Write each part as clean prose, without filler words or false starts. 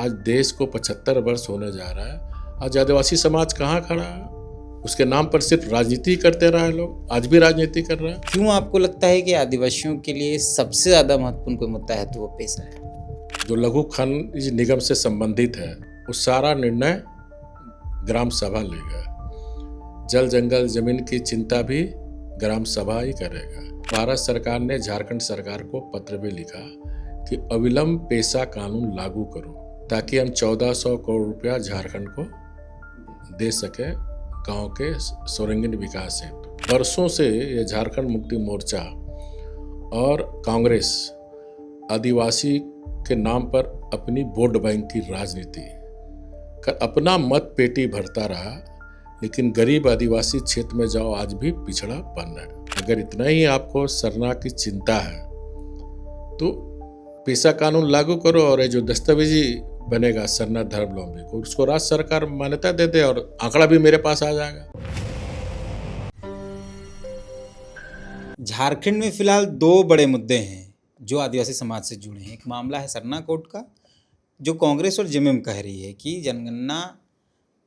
आज देश को 75 वर्ष होने जा रहा है। आज आदिवासी समाज कहाँ खड़ा है? उसके नाम पर सिर्फ राजनीति करते रहे लोग, आज भी राजनीति कर रहे हैं। क्यों आपको लगता है कि आदिवासियों के लिए सबसे ज़्यादा महत्वपूर्ण कोई मुद्दा है तो वो पैसा है? जो लघु खनिज निगम से संबंधित है वो सारा निर्णय ग्राम सभा लेगा। जल जंगल जमीन की चिंता भी ग्राम सभा ही करेगा। भारत सरकार ने झारखंड सरकार को पत्र भी लिखा कि अविलंब पेशा कानून लागू करो ताकि हम 1400 करोड़ रुपया झारखंड को दे सके गांव के सर्वांगीण विकास हेतु। वर्षों से ये झारखंड मुक्ति मोर्चा और कांग्रेस आदिवासी के नाम पर अपनी वोट बैंक की राजनीति कर अपना मत पेटी भरता रहा, लेकिन गरीब आदिवासी क्षेत्र में जाओ आज भी पिछड़ा बन है। अगर इतना ही आपको सरना की चिंता है तो पेशा कानून लागू करो और ये जो दस्तावेजी बनेगा सरना धर्मावलंबी को उसको राज्य सरकार मान्यता दे दे और आंकड़ा भी मेरे पास आ जाएगा। झारखंड में फिलहाल दो बड़े मुद्दे हैं जो आदिवासी समाज से जुड़े हैं। एक मामला है सरना कोड का, जो कांग्रेस और जेएमएम कह रही है कि जनगणना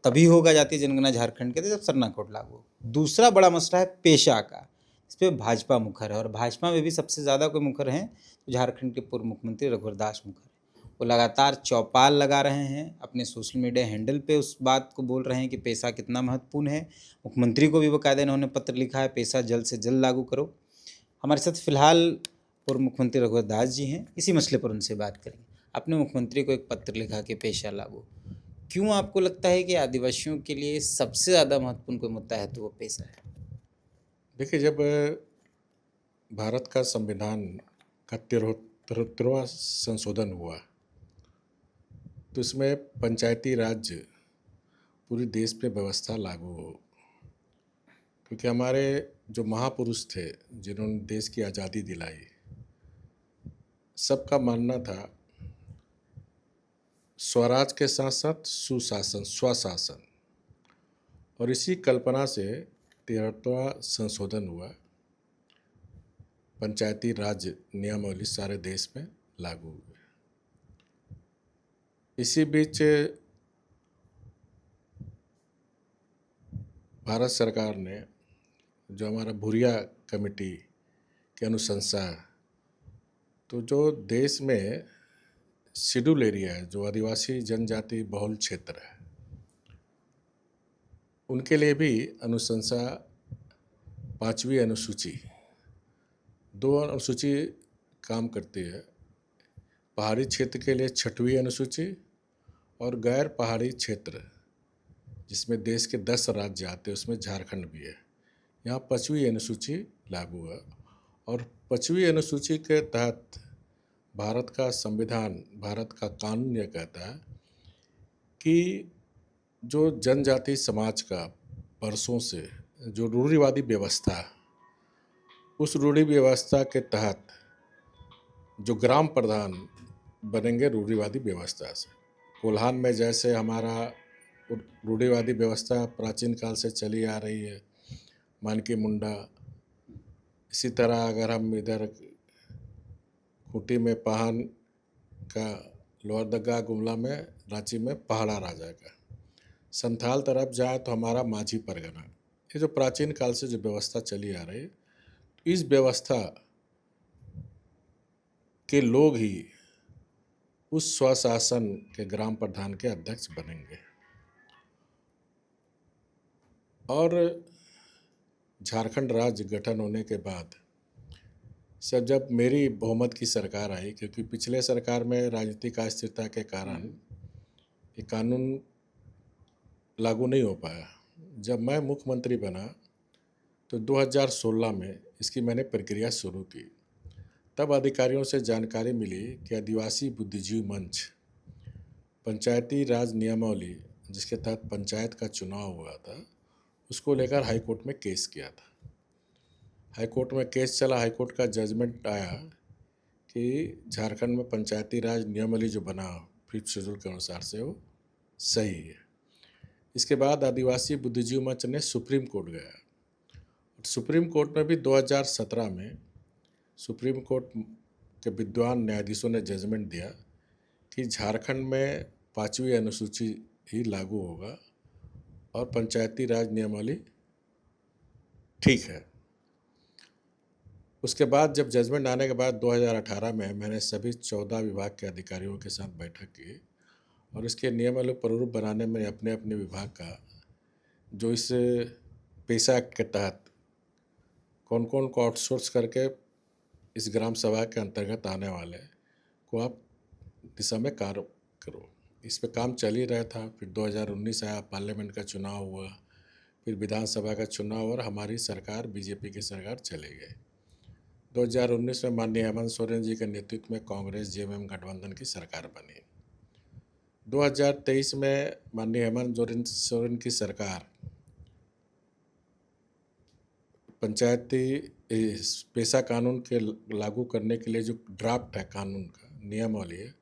तभी होगा जातीय जनगणना झारखंड के जब सरना कोड लागू। दूसरा बड़ा मसला है पेशा का, इस पर भाजपा मुखर है और भाजपा में भी सबसे ज़्यादा कोई मुखर हैं तो झारखंड के पूर्व मुख्यमंत्री रघुवर दास मुखर है। वो लगातार चौपाल लगा रहे हैं, अपने सोशल मीडिया हैंडल पे उस बात को बोल रहे हैं कि पैसा कितना महत्वपूर्ण है। मुख्यमंत्री को भी बाकायदा इन्होंने पत्र लिखा है, पैसा जल्द से जल्द लागू करो। हमारे साथ फिलहाल पूर्व मुख्यमंत्री रघुवर दास जी हैं, इसी मसले पर उनसे बात करेंगे। आपने मुख्यमंत्री को एक पत्र लिखा कि पैसा लागू। क्यों आपको लगता है कि आदिवासियों के लिए सबसे ज़्यादा महत्वपूर्ण कोई मुद्दा है तो वो पैसा है? देखिए, जब भारत का संविधान का 73वां संशोधन हुआ तो इसमें पंचायती राज पूरी देश पे व्यवस्था लागू हो, क्योंकि हमारे जो महापुरुष थे जिन्होंने देश की आज़ादी दिलाई, सबका मानना था स्वराज के साथ साथ सुशासन स्वशासन, और इसी कल्पना से 73वां संशोधन हुआ। पंचायती राज नियमावली सारे देश में लागू हुए। इसी बीच भारत सरकार ने जो हमारा भूरिया कमेटी की अनुशंसा, तो जो देश में शेड्यूल एरिया है, जो आदिवासी जनजाति बहुल क्षेत्र है, उनके लिए भी अनुशंसा 5वीं अनुसूची 2 अनुसूची काम करती है। पहाड़ी क्षेत्र के लिए 6वीं अनुसूची और गैर पहाड़ी क्षेत्र जिसमें देश के 10 राज्य आते हैं उसमें झारखंड भी है, यहाँ 5वीं अनुसूची लागू है। और 5वीं अनुसूची के तहत भारत का संविधान, भारत का कानून यह कहता है कि जो जनजाति समाज का वर्षों से जो रूढ़िवादी व्यवस्था है, उस रूढ़ि व्यवस्था के तहत जो ग्राम प्रधान बनेंगे रूढ़िवादी व्यवस्था से। कोल्हान में जैसे हमारा रूढ़िवादी व्यवस्था प्राचीन काल से चली आ रही है, मानकी मुंडा, इसी तरह अगर हम इधर खूंटी में पाहन का, लोअर दग्गा गुमला में, रांची में पहाड़ा राजा का, संथाल तरफ जाए तो हमारा माझी परगना, ये जो प्राचीन काल से जो व्यवस्था चली आ रही है, इस व्यवस्था के लोग ही उस स्वशासन के ग्राम प्रधान के अध्यक्ष बनेंगे। और झारखंड राज्य गठन होने के बाद सब जब मेरी बहुमत की सरकार आई, क्योंकि पिछले सरकार में राजनीतिक अस्थिरता के कारण ये कानून लागू नहीं हो पाया। जब मैं मुख्यमंत्री बना तो 2016 में इसकी मैंने प्रक्रिया शुरू की। तब अधिकारियों से जानकारी मिली कि आदिवासी बुद्धिजीवी मंच पंचायती राज नियमावली जिसके तहत पंचायत का चुनाव हुआ था, उसको लेकर हाई कोर्ट में केस किया था। हाई कोर्ट में केस चला, हाई कोर्ट का जजमेंट आया कि झारखंड में पंचायती राज नियमावली जो बना 5th शेड्यूल के अनुसार से वो सही है। इसके बाद आदिवासी बुद्धिजीवी मंच ने सुप्रीम कोर्ट गया। सुप्रीम कोर्ट में भी 2017 में सुप्रीम कोर्ट के विद्वान न्यायाधीशों ने जजमेंट दिया कि झारखंड में 5वीं अनुसूची ही लागू होगा और पंचायती राज नियमावली ठीक है। उसके बाद जब जजमेंट आने के बाद 2018 में मैंने सभी 14 विभाग के अधिकारियों के साथ बैठक की और इसके नियमावली प्रारूप बनाने में अपने अपने विभाग का जो इस पेशा के तहत कौन कौन को आउटसोर्स करके इस ग्राम सभा के अंतर्गत आने वाले को आप दिशा में कार्य करो। इस पे काम चल ही रहा था। फिर 2019 आया, पार्लियामेंट का चुनाव हुआ, फिर विधानसभा का चुनाव और हमारी सरकार बीजेपी की सरकार चले गई। 2019 में माननीय हेमंत सोरेन जी के नेतृत्व में कांग्रेस जेएमएम गठबंधन की सरकार बनी। 2023 में माननीय हेमंत सोरेन की सरकार पंचायती पेशा कानून के लागू करने के लिए जो ड्राफ्ट है कानून का नियमावली है,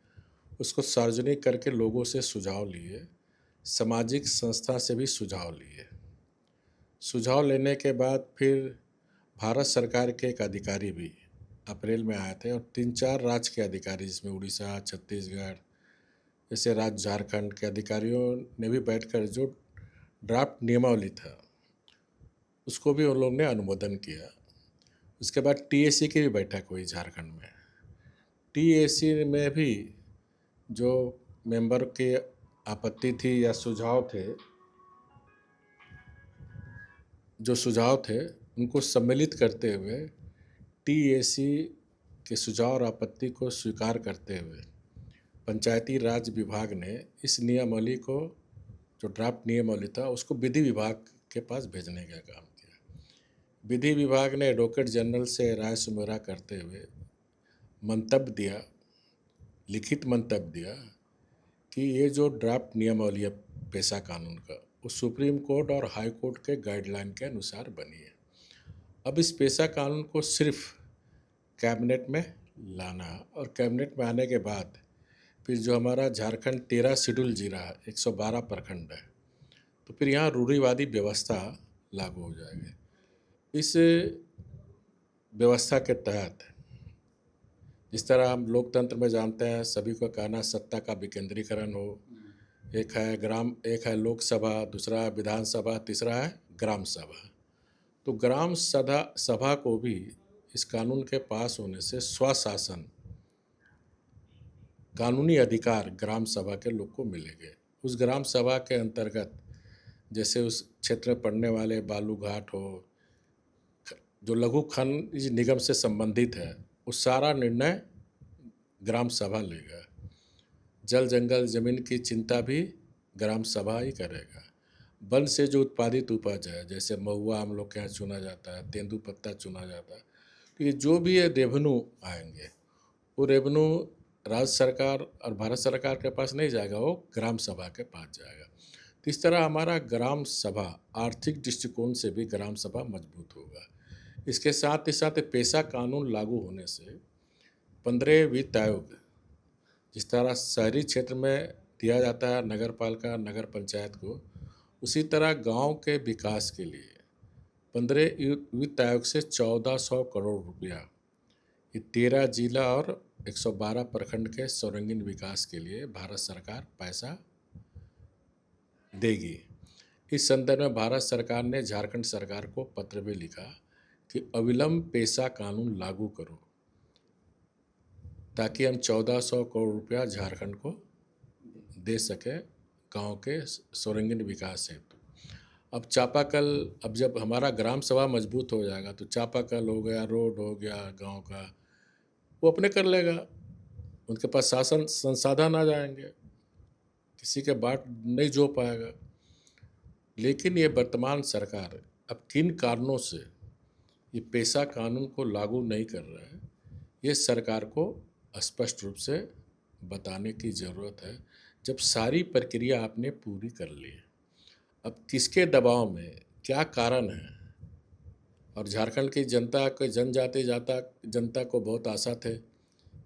उसको सार्वजनिक करके लोगों से सुझाव लिए, सामाजिक संस्था से भी सुझाव लिए। सुझाव लेने के बाद फिर भारत सरकार के एक अधिकारी भी अप्रैल में आए थे और 3-4 राज्य के अधिकारी जिसमें उड़ीसा, छत्तीसगढ़ जैसे राज्य, झारखंड के अधिकारियों ने भी बैठकर जो ड्राफ्ट नियमावली था उसको भी उन लोगों ने अनुमोदन किया। उसके बाद टीएसी की भी बैठक हुई झारखंड में। टीएसी में भी जो मेंबर की आपत्ति थी या सुझाव थे, उनको सम्मिलित करते हुए टीएसी के सुझाव और आपत्ति को स्वीकार करते हुए पंचायती राज विभाग ने इस नियमावली को, जो ड्राफ्ट नियमावली था, उसको विधि विभाग के पास भेजने का काम किया। विधि विभाग ने एडवोकेट जनरल से राय सुमेरा करते हुए मंतव्य दिया, लिखित मंतव्य दिया कि ये जो ड्राफ्ट नियमावली है पेशा कानून का, वो सुप्रीम कोर्ट और हाई कोर्ट के गाइडलाइन के अनुसार बनी है। अब इस पेशा कानून को सिर्फ कैबिनेट में लाना और कैबिनेट में आने के बाद फिर जो हमारा झारखंड 13 शेड्यूल जिला है, 112 प्रखंड है, तो फिर यहाँ रूढ़िवादी व्यवस्था लागू हो जाएगी। इस व्यवस्था के तहत जिस तरह हम लोकतंत्र में जानते हैं, सभी को कहना सत्ता का विकेंद्रीकरण हो, एक है लोकसभा, दूसरा है विधानसभा, तीसरा है ग्राम सभा। तो ग्राम सभा को भी इस कानून के पास होने से स्वशासन कानूनी अधिकार ग्राम सभा के लोग को मिलेंगे। उस ग्राम सभा के अंतर्गत जैसे उस क्षेत्र में पड़ने वाले बालू घाट हो, जो लघु खनिज निगम से संबंधित है, उस सारा निर्णय ग्राम सभा लेगा। जल जंगल जमीन की चिंता भी ग्राम सभा ही करेगा। वन से जो उत्पादित उपज है, जैसे महुआ हम लोग के यहाँ चुना जाता है, तेंदुपत्ता चुना जाता है, तो ये जो भी है रेवेन्यू आएंगे, वो रेवेन्यू राज्य सरकार और भारत सरकार के पास नहीं जाएगा, वो ग्राम सभा के पास जाएगा। तो इस तरह हमारा ग्राम सभा आर्थिक दृष्टिकोण से भी ग्राम सभा मजबूत होगा। इसके साथ ही साथ पेशा कानून लागू होने से 15 वित्त आयोग, जिस तरह शहरी क्षेत्र में दिया जाता है नगर पालिका नगर पंचायत को, उसी तरह गांव के विकास के लिए 15 वित्त आयोग से 1400 करोड़ रुपया ये 13 जिला और 112 प्रखंड के सर्वांगीण विकास के लिए भारत सरकार पैसा देगी। इस संदर्भ में भारत सरकार ने झारखंड सरकार को पत्र भी लिखा कि अविलंब पेशा कानून लागू करो, ताकि हम 1400 करोड़ रुपया झारखंड को दे सके गांव के सर्वांगीण विकास हेतु। अब अब जब हमारा ग्राम सभा मजबूत हो जाएगा तो चापाकल हो गया, रोड हो गया गांव का, वो अपने कर लेगा। उनके पास शासन संसाधन आ जाएंगे, किसी के बाट नहीं जो पाएगा। लेकिन ये वर्तमान सरकार अब किन कारणों से ये पेशा कानून को लागू नहीं कर रहा है, ये सरकार को स्पष्ट रूप से बताने की ज़रूरत है। जब सारी प्रक्रिया आपने पूरी कर ली, अब किसके दबाव में, क्या कारण है? और झारखंड की जनता को, जनता को बहुत आशा थे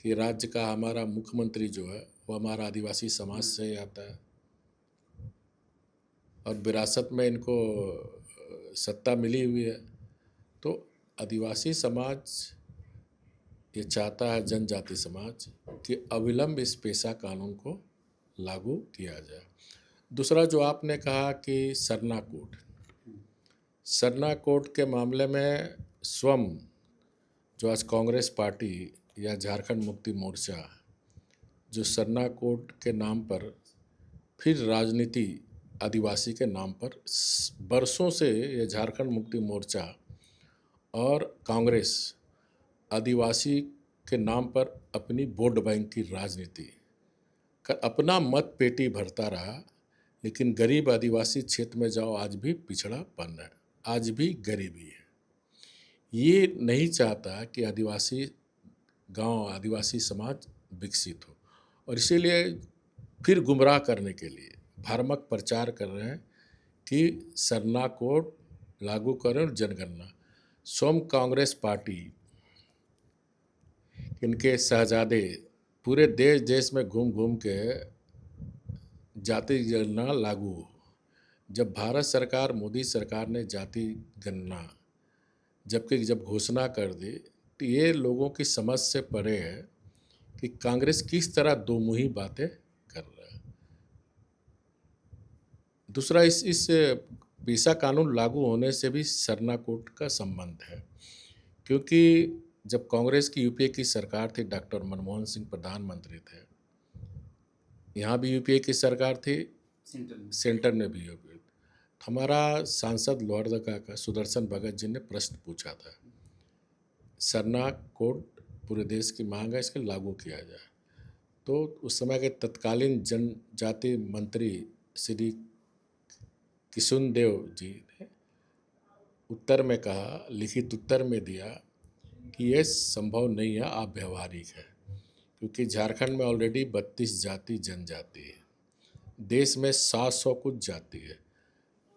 कि राज्य का हमारा मुख्यमंत्री जो है वो हमारा आदिवासी समाज से आता है और विरासत में इनको सत्ता मिली हुई है। तो आदिवासी समाज ये चाहता है, जनजाति समाज, कि अविलंब इस पेशा कानून को लागू किया जाए। दूसरा जो आपने कहा कि सरना कोड, सरना कोड के मामले में स्वयं जो आज कांग्रेस पार्टी या झारखंड मुक्ति मोर्चा जो सरना कोड के नाम पर फिर राजनीति आदिवासी के नाम पर बरसों से ये झारखंड मुक्ति मोर्चा और कांग्रेस आदिवासी के नाम पर अपनी वोट बैंक की राजनीति कर अपना मत पेटी भरता रहा, लेकिन गरीब आदिवासी क्षेत्र में जाओ आज भी पिछड़ापन है, आज भी गरीबी है। ये नहीं चाहता कि आदिवासी गांव, आदिवासी समाज विकसित हो, और इसीलिए फिर गुमराह करने के लिए भ्रामक प्रचार कर रहे हैं कि सरना कोड लागू करें और जनगणना। स्वयं कांग्रेस पार्टी इनके शहजादे पूरे देश देश में घूम घूम के जाति गणना लागू हो। जब भारत सरकार, मोदी सरकार ने जाति गणना जब घोषणा कर दी, तो ये लोगों की समझ से परे है कि कांग्रेस किस तरह दो मुही बातें कर रहा है। दूसरा, इस पेशा कानून लागू होने से भी सरना कोड का संबंध है, क्योंकि जब कांग्रेस की यूपीए की सरकार थी, डॉक्टर मनमोहन सिंह प्रधानमंत्री थे, यहाँ भी यूपीए की सरकार थी, सेंटर में भी यूपीए। हमारा सांसद लोहरदगा का सुदर्शन भगत जी ने प्रश्न पूछा था, सरना कोड पूरे देश की मांग है, इसके लागू किया जाए। तो उस समय के तत्कालीन जनजाति मंत्री श्री किशुन देव जी ने उत्तर में कहा, लिखित उत्तर में दिया कि यह संभव नहीं है, अव्यावहारिक है, क्योंकि झारखंड में ऑलरेडी 32 जाति जनजाति है, देश में 700 कुछ जाति है,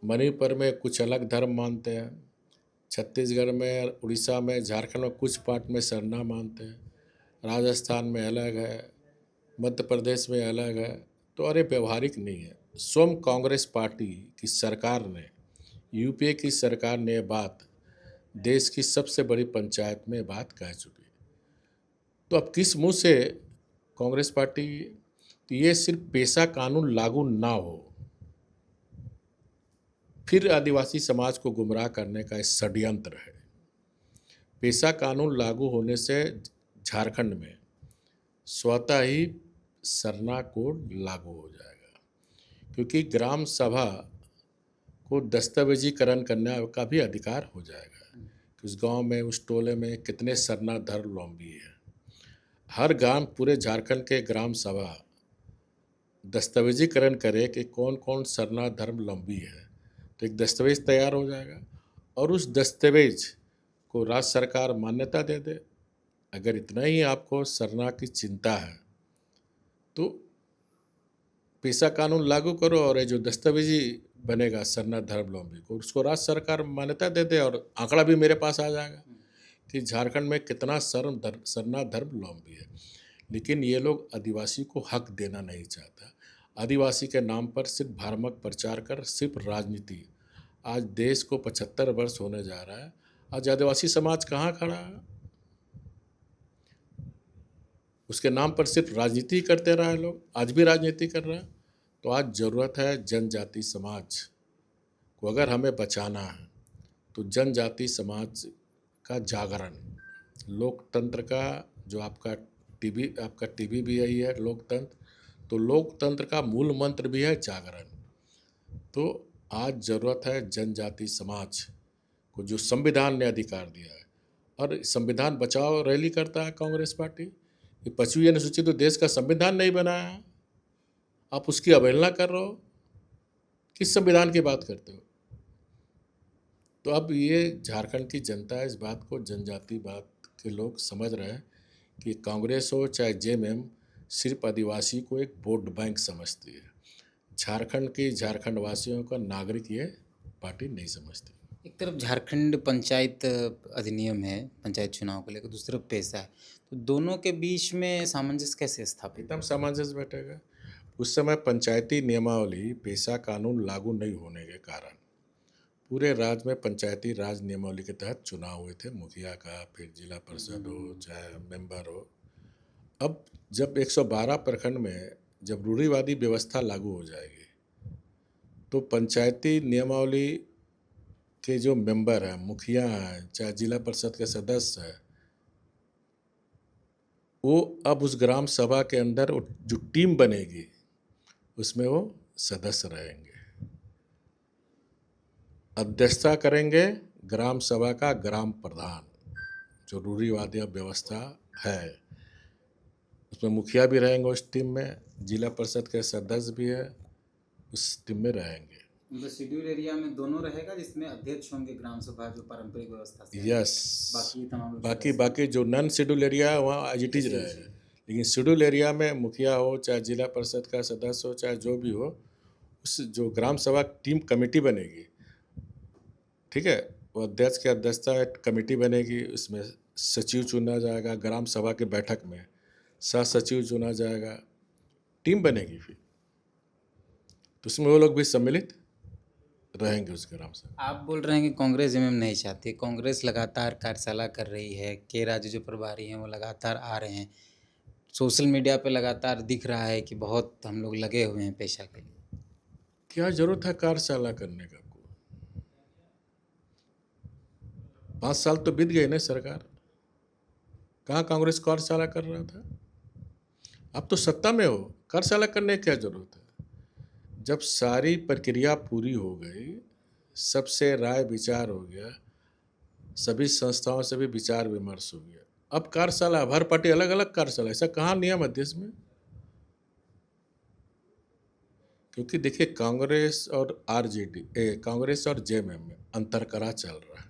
मणिपुर में कुछ अलग धर्म मानते हैं, छत्तीसगढ़ में, उड़ीसा में, झारखंड में कुछ पार्ट में सरना मानते हैं, राजस्थान में अलग है, मध्य प्रदेश में अलग है। तो अरे व्यवहारिक नहीं है। स्वयं कांग्रेस पार्टी की सरकार ने, यूपीए की सरकार ने ये बात देश की सबसे बड़ी पंचायत में बात कह चुकी है। तो अब किस मुंह से कांग्रेस पार्टी, तो ये सिर्फ पेशा कानून लागू ना हो, फिर आदिवासी समाज को गुमराह करने का षड्यंत्र है। पेशा कानून लागू होने से झारखंड में स्वतः ही सरना कोड लागू हो जाएगा, क्योंकि ग्राम सभा को दस्तावेजीकरण करने का भी अधिकार हो जाएगा कि उस गांव में, उस टोले में कितने सरना धर्मावलंबी है। हर गांव, पूरे झारखंड के ग्राम सभा दस्तावेजीकरण करे कि कौन कौन सरना धर्मावलंबी है, तो एक दस्तावेज तैयार हो जाएगा और उस दस्तावेज को राज्य सरकार मान्यता दे दे। अगर इतना ही आपको सरना की चिंता है तो पेशा कानून लागू करो, और ये जो दस्तावेजी बनेगा सरना धर्मावलंबी को, उसको राज्य सरकार मान्यता दे दे, और आंकड़ा भी मेरे पास आ जाएगा कि झारखंड में कितना सरना धर्मावलंबी है। लेकिन ये लोग आदिवासी को हक देना नहीं चाहता। आदिवासी के नाम पर सिर्फ भ्रामक प्रचार कर, सिर्फ राजनीति। आज देश को 75 वर्ष होने जा रहा है, आज आदिवासी समाज कहाँ खड़ा है? उसके नाम पर सिर्फ राजनीति करते रहे लोग, आज भी राजनीति कर रहे हैं। तो आज ज़रूरत है जनजाति समाज को, अगर हमें बचाना है तो जनजाति समाज का जागरण, लोकतंत्र का जो आपका टीवी भी यही है लोकतंत्र, तो लोकतंत्र का मूल मंत्र भी है जागरण। तो आज ज़रूरत है जनजाति समाज को, जो संविधान ने अधिकार दिया है, और संविधान बचाओ रैली करता है कांग्रेस पार्टी। ये 5वीं अनुसूची तो देश का संविधान नहीं बनाया है, आप उसकी अवहेलना कर रहे हो। किस संविधान की बात करते हो? तो अब ये झारखंड की जनता इस बात को, जनजाति बात के लोग समझ रहे हैं कि कांग्रेस हो चाहे जेएमएम, सिर्फ आदिवासी को एक वोट बैंक समझती है। झारखंड वासियों का नागरिक ये पार्टी नहीं समझती। एक तरफ झारखंड पंचायत अधिनियम है, पंचायत चुनाव को लेकर, दूसरी तरफ पेशा है, तो दोनों के बीच में सामंजस्य कैसे स्थापित? एकदम सामंजस्य बैठेगा। उस समय पंचायती नियमावली, पेशा कानून लागू नहीं होने के कारण पूरे राज्य में पंचायती राज नियमावली के तहत चुनाव हुए थे, मुखिया का, फिर जिला परिषद हो चाहे मेंबर हो। अब जब 112 प्रखंड में जब रूढ़िवादी व्यवस्था लागू हो जाएगी तो पंचायती नियमावली के जो मेंबर हैं, मुखिया हैं, चाहे जिला परिषद के सदस्य हैं, वो अब उस ग्राम सभा के अंदर जो टीम बनेगी उसमें वो सदस्य रहेंगे। अध्यक्षता करेंगे ग्राम सभा का ग्राम प्रधान, जो रूढ़िवादी व्यवस्था है। उसमें मुखिया भी रहेंगे उस टीम में, जिला परिषद के सदस्य भी है उस टीम में रहेंगे। मतलब शेड्यूल एरिया में दोनों रहेगा, जिसमें अध्यक्ष होंगे ग्राम सभा जो पारंपरिक व्यवस्था से है। यस, बाकी तमाम लोग बाकी सदस्य। बाकी जो नॉन शेड्यूल एरिया है वहाँ एज इट इज रहेगा, लेकिन शेड्यूल एरिया में मुखिया हो, चाहे जिला परिषद का सदस्य हो, चाहे जो भी हो, उस जो ग्राम सभा टीम कमेटी बनेगी, ठीक है, वो अध्यक्ष की अध्यक्षता में कमेटी बनेगी। उसमें सचिव चुना जाएगा, ग्राम सभा की बैठक में सह सचिव चुना जाएगा, टीम बनेगी। फिर तो उसमें वो लोग भी सम्मिलित रहेंगे उस ग्राम सभा। आप बोल रहे हैं कि कांग्रेस एमएम नहीं चाहती। कांग्रेस लगातार कार्यशाला कर रही है, के राज्य जो प्रभारी हैं वो लगातार आ रहे हैं, सोशल मीडिया पे लगातार दिख रहा है कि बहुत हम लोग लगे हुए हैं पेशा के लिए। क्या जरूरत है कार्यशाला करने का? 5 साल तो बीत गए ना सरकार, कहाँ कांग्रेस कार्यशाला कर रहा था? अब तो सत्ता में हो, कार्यशाला करने की क्या जरूरत है? जब सारी प्रक्रिया पूरी हो गई, सबसे राय विचार हो गया, सभी संस्थाओं से भी विचार विमर्श हो गया, अब कार्यशाला, हर पार्टी अलग अलग कार्यशाला, ऐसा कहाँ नियम है देश में? क्योंकि देखिए, कांग्रेस और आरजेडी, कांग्रेस और जेएमएम में अंतरकरा चल रहा है।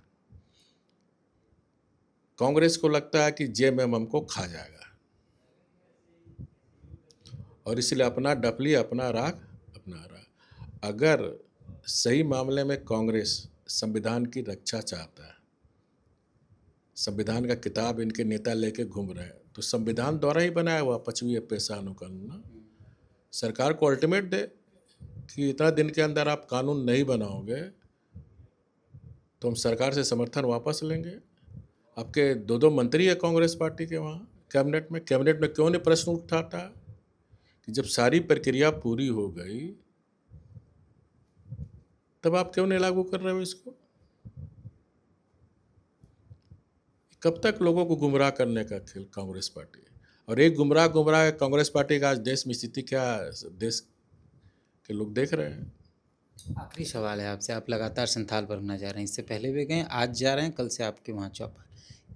कांग्रेस को लगता है कि जेएमएम हमको खा जाएगा, और इसलिए अपना डफली अपना राख अपना राख। अगर सही मामले में कांग्रेस संविधान की रक्षा चाहता है, संविधान का किताब इनके नेता लेके घूम रहे हैं, तो संविधान द्वारा ही बनाया हुआ 5वीं पेशा अनुकानून सरकार को अल्टीमेट दे कि इतना दिन के अंदर आप कानून नहीं बनाओगे तो हम सरकार से समर्थन वापस लेंगे। आपके 2 मंत्री है कांग्रेस पार्टी के वहाँ कैबिनेट में क्यों नहीं प्रश्न उठाता कि जब सारी प्रक्रिया पूरी हो गई तब आप क्यों नहीं लागू कर रहे हो इसको? कब तक लोगों को गुमराह करने का खेल कांग्रेस पार्टी? और एक गुमराह कांग्रेस पार्टी का आज देश में स्थिति क्या है, देश के लोग देख रहे हैं। आखिरी सवाल है आपसे, आप लगातार संथाल परगना जा रहे हैं, इससे पहले भी गए, आज जा रहे हैं, कल से आपके वहाँ चौपाल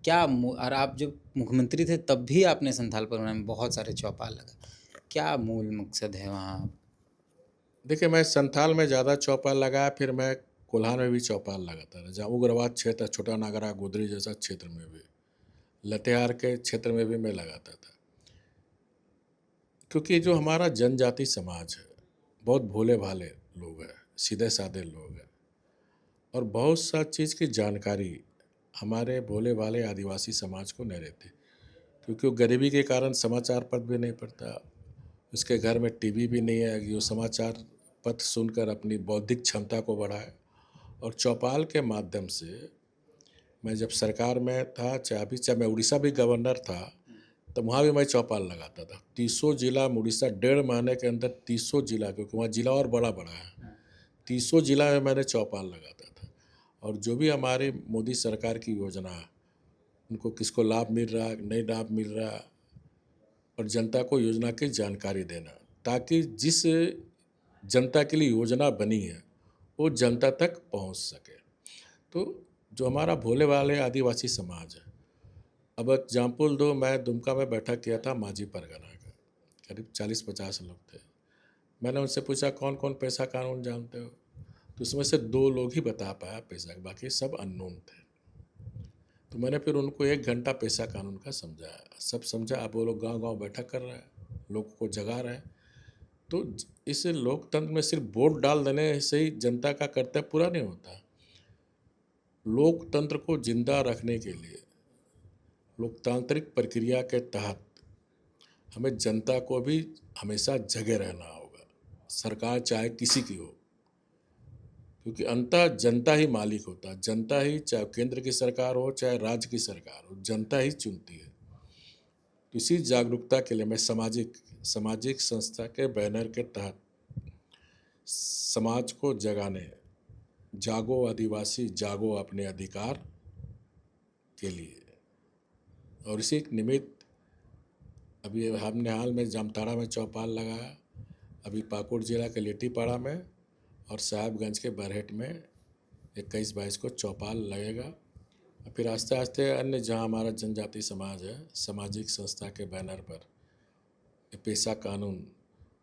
क्या और आप जब मुख्यमंत्री थे तब भी आपने संथाल परगना में बहुत सारे चौपाल लगा, क्या मूल मकसद है वहाँ? देखिए, मैं संथाल में ज़्यादा चौपाल लगाया, फिर मैं कोल्हान में भी चौपाल लगाता रहा, जहाँ उग्रवाद क्षेत्र, छोटा नागरा, गोदरी जैसा क्षेत्र में भी, लतेहार के क्षेत्र में भी मैं लगाता था। क्योंकि जो हमारा जनजाति समाज है, बहुत भोले भाले लोग हैं, सीधे साधे लोग हैं, और बहुत सा चीज़ की जानकारी हमारे भोले भाले आदिवासी समाज को नहीं रहती, क्योंकि वो गरीबी के कारण समाचार पत्र भी नहीं पढ़ता, उसके घर में टीवी भी नहीं है कि वो समाचार पत्र सुनकर अपनी बौद्धिक क्षमता को बढ़ाए। और चौपाल के माध्यम से मैं जब सरकार में था, चाहे मैं उड़ीसा भी गवर्नर था, तो वहाँ भी मैं चौपाल लगाता था। 300 जिला उड़ीसा, 1.5 महीने के अंदर 300 जिला, क्योंकि वहाँ जिला और बड़ा बड़ा है, 300 जिला में मैंने चौपाल लगाता था। और जो भी हमारी मोदी सरकार की योजना है, उनको किसको लाभ मिल रहा है, नहीं लाभ मिल रहा, और जनता को योजना की जानकारी देना, ताकि जिस जनता के लिए योजना बनी है वो जनता तक पहुंच सके। तो जो हमारा भोले वाले आदिवासी समाज है, अब एग्जाम्पल दो, मैं दुमका में बैठक किया था मांझी परगना का, करीब 40-50 लोग थे। मैंने उनसे पूछा कौन कौन पेशा कानून जानते हो, तो उसमें से 2 लोग ही बता पाया पेशा, बाकी सब अननोन थे। तो मैंने फिर उनको 1 घंटा पेशा कानून का समझाया, सब समझा। अब वो लोग गांव-गांव बैठक कर रहे हैं, लोगों को जगा रहे हैं। तो इस लोकतंत्र में सिर्फ वोट डाल देने से ही जनता का कर्तव्य पूरा नहीं होता। लोकतंत्र को जिंदा रखने के लिए लोकतांत्रिक प्रक्रिया के तहत हमें जनता को भी हमेशा जगे रहना होगा, सरकार चाहे किसी की हो, क्योंकि अंततः जनता ही मालिक होता है। जनता ही, चाहे केंद्र की सरकार हो चाहे राज्य की सरकार हो, जनता ही चुनती है। तो इसी जागरूकता के लिए मैं सामाजिक सामाजिक संस्था के बैनर के तहत समाज को जगाने, जागो आदिवासी जागो अपने अधिकार के लिए, और इसी एक निमित्त अभी हमने हाल में जामताड़ा में चौपाल लगाया, अभी पाकुड़ जिला के लिट्टीपाड़ा में और साहिबगंज के बरहेट में 21-22 को चौपाल लगेगा। फिर आस्ते आस्ते अन्य जहां हमारा जनजाति समाज है, सामाजिक संस्था के बैनर पर ये पेशा कानून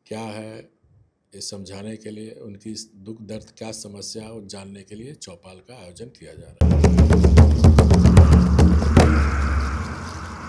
क्या है ये समझाने के लिए, उनकी दुख दर्द क्या समस्या है वो जानने के लिए चौपाल का आयोजन किया जा रहा है।